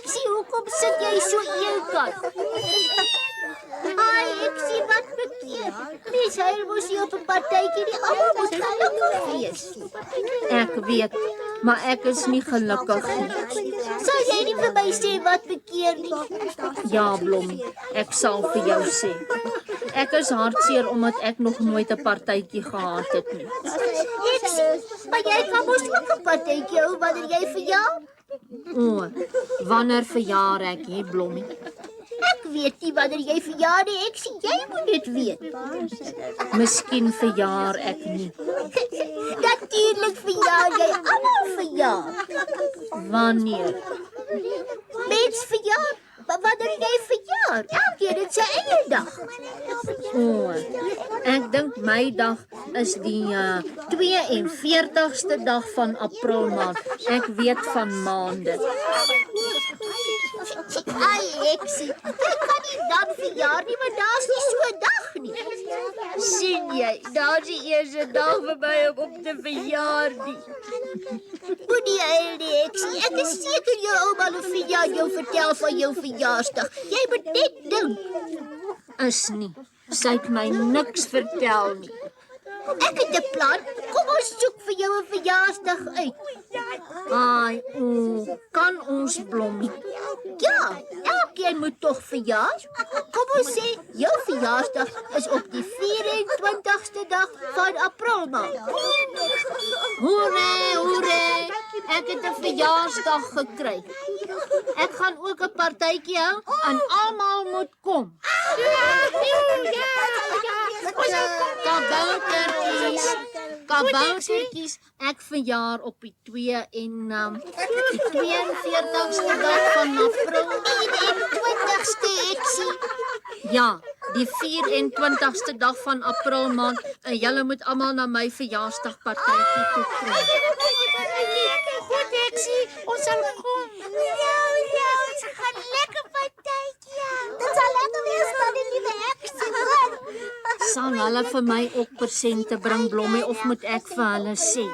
Eksie, hoekom sit jy so eenkant? Ai, Eksie, wat bekeer? Mens huil mos nie op 'n partytjie nie, almal moet gelukkig wees. Ek weet, maar ek is nie gelukkig nie. Sal jy nie vir my sê wat bekeer nie? Ja, Blommie, ek sal vir jou sê. Ek is hartseer omdat ek nog nooit 'n partytjie gehad het nie. Eksie, maar jy kan mos ook 'n partytjie hou wanneer jy verjaar? O, wanneer verjaar ek, hè, Blommie? Ek weet nie wanneer jy verjaar nie, Eksie, jy moet dit weet. Miskien verjaar ek nie. Natuurlik verjaar jy, almal verjaar. Wanneer? Mens verjaar, maar wanneer jy verjaar, elkeen het sy eie dag. O, ek dink my dag is die 42ste dag van April maand. Ek weet van maande. Ai, Eksie, ek kan nie dan verjaar nie, maar daar's nie so 'n dag nie. Sien jy, daar's die eerste dag vir my om op te verjaar nie. Moenie huil nie, Eksie, ek is seker jou ouma Lufia jou vertel van jou verjaarsdag. Jy moet net dink. Is nie. Sy het my niks vertel nie. Ek het 'n plan, kom ons soek vir jou 'n verjaarsdag uit. Ai, o, kan ons, Blommie? Ja, elkeen moet tog verjaar. Kom ons sê, jou verjaarsdag is op die 24ste dag van April maand. Hoere, hoere, ek het 'n verjaarsdag gekry. Ek gaan ook 'n partytjie hou en almal moet kom. Kaboutertjies, ek verjaar op die 42ste dag van April. 21ste, Eksie. Ja, die 24ste dag van April maand en julle moet almal na my verjaarsdagpartytjie toe kom. Goed, Eksie, ons sal kom. Ja, ons gaan lekker partytjie hou. Dit sal lekker wees van die liewe Eksie, hoor. Sal hulle vir my ook persente bring, Blommie, of moet ek vir hulle sê?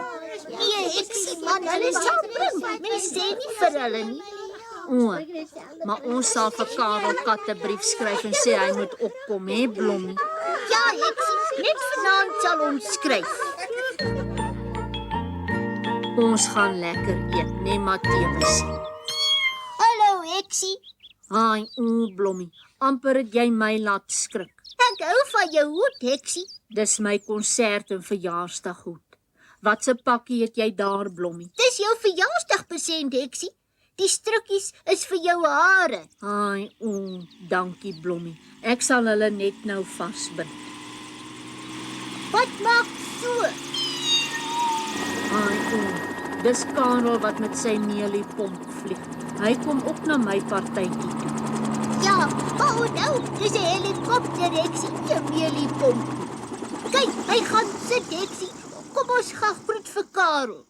Nee, Eksie, man, hulle sal bring. Mens sê nie vir hulle nie. O, maar ons sal vir Karel Kat 'n brief skryf en sê hy moet opkom, hè, Blommie? Ja, Eksie, net vanaand sal ons skryf. Ons gaan lekker eet, nee, Matteus. Hallo, Eksie. Ai, o, Blommie, amper het jy my laat skrik. Ek hou van jou hoed, Eksie. Dis my konsert en verjaarsdaghoed. Wat se pakkie het jy daar, Blommie? Dis jou verjaarsdagpresent, Eksie. Die strukkies is vir jou hare. Ai, o, dankie, Blommie. Ek sal hulle net nou vasbind. Wat maak so? Ai, o, dis Karel wat met sy meeliepomp vlieg. Hy kom ook na my partytjie toe. Ja, maar nou, dis 'n helikopter, Eksie, nie 'n meeliepomp. Kyk, hy gaan sit, Eksie. Kom ons gaan groet vir Karel.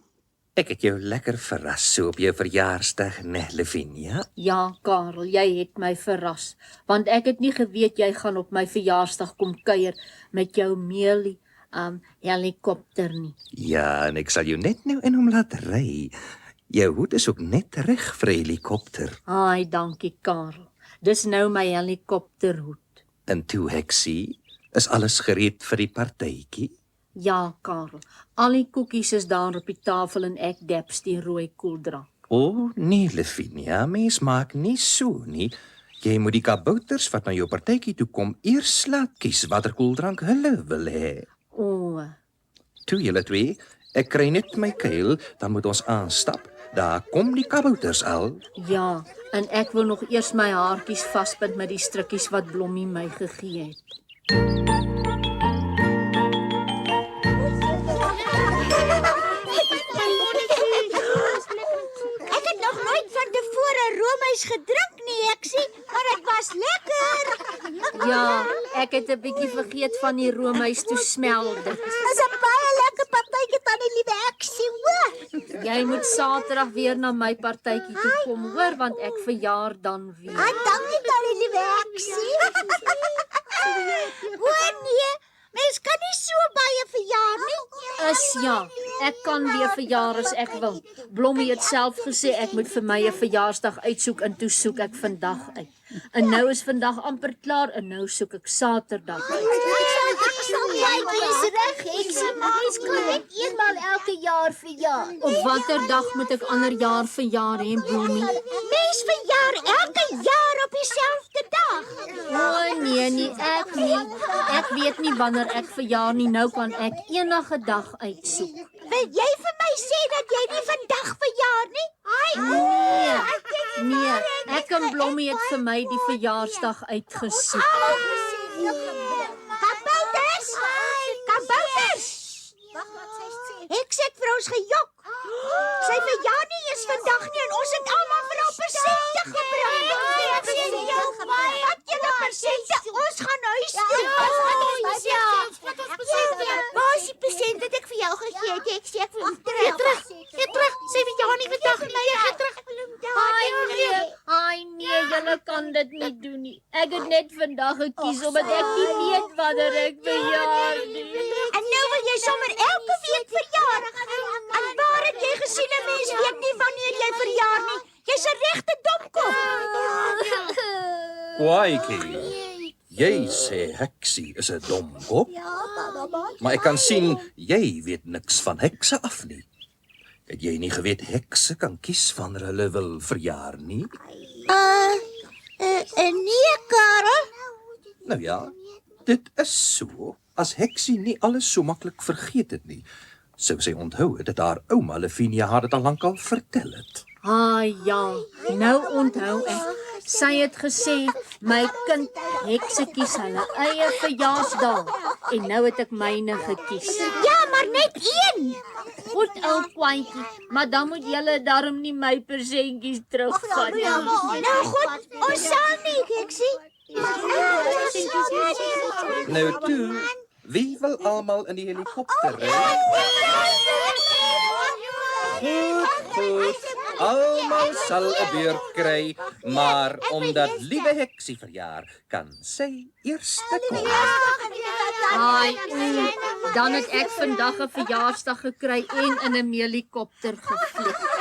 Ek het jou lekker verras so op jou verjaarsdag, né, Lavinia? Ja, Karel, jy het my verras, want ek het nie geweet jy gaan op my verjaarsdag kom kuier met jou meelie helikopter nie. Ja, en ek sal jou net nou in hom laat ry. Jou hoed is ook net reg vir 'n helikopter. Ai, dankie, Karel. Dis nou my helikopterhoed. En toe, Heksie, is alles gereed vir die partytjie? Ja, Karel. Al die koekies is daar op die tafel en ek deps die rooi koeldrank. O, nee, Lavinia, mens maak nie so nie. Jy moet die kabouters wat na jou partytjie toe kom eers laat kies watter koeldrank hulle wil hê. O, Toe julle twee, ek kry net my kuil, dan moet ons aanstap. Daar kom die kabouters al. ja, en ek wil nog eers my haartjies vasbind met die strukkies wat Blommie my gegee het. Ek het nog nooit van tevore roomys gedrink nie, Eksie, maar dit was lekker. Ja, ek het 'n bietjie vergeet van die roomys toe smel dit. Dis 'n baie lekker partytjie van die liewe Eksie, hoor. Jy moet Saterdag weer na my partytjie toe kom, hoor, want ek verjaar dan weer. Dankie dan die liewe Eksie. Hoor nee, Mens kan nie so baie verjaar nie. Ja, ek kan weer verjaar as ek wil. Blommie het self gesê ek moet vir my 'n verjaarsdag uitsoek en toe soek ek vandag uit. En nou is vandag amper klaar en nou soek ek Saterdag uit. Jy is reg, Heksie, mens kan net eenmal elke jaar verjaar. Op watter dag moet ek ander jaar verjaar hê, Blommie? Mens verjaar elke jaar op dieselfde dag. O nee, ek nie. Ek weet nie wanneer ek verjaar nie, nou kan ek enige dag uitsoek. Wil jy vir my sê dat jy nie vandag verjaar nie? Nee, ek en Blommie het vir my die verjaarsdag uitgesoek. Kabouters! Kabouters! Ek sê vir ons gejok. Sy verjaar nie eens vandag nie en ons het almal vir haar persente gebring. Wat julle persente? Ons gaan huis toe. Waar is die persent wat ek vir jou gegee het? Ek sê ek wil hom terug. Gee terug. Sy verjaar nie vandag nie. Gee terug. Ai nee, julle kan dit nie doen nie. Ek het net vandag gekies omdat ek nie weet wanneer ek verjaar nie. En nou wil jy sommer elke week verjaar. En waar het jy gesien 'n mens weet nie wanneer jy verjaar nie? Jy's 'n regte domkop. Kwaaitjie. Jy sê Heksie is 'n domkop, maar ek kan sien jy weet niks van hekse af nie. Het jy nie geweet hekse kan kies wanneer hulle wil verjaar nie? Nee, Karel. Nou ja, dit is so. As Heksie nie alles so maklik vergeet het nie, sou sy onthou het dat haar ouma Lavinia haar dit al lankal vertel het. Ja, nou onthou ek. Sy het gesê, my kind, hekse kies hulle eie verjaarsdag. En nou het ek myne gekies. Ja, maar net een. Goed, ou kwantjie, maar dan moet julle darm nie my persentjies terugvat nie. Nou goed, ons sal nie, Heksie. Nou toe, wie wil almal in die helikopter ry? Goed, almal sal 'n beurt kry, maar omdat liewe Heksie verjaar, kan sy eerste kom. Dan het ek vandag 'n verjaarsdag gekry en in 'n helikopter gevlieg.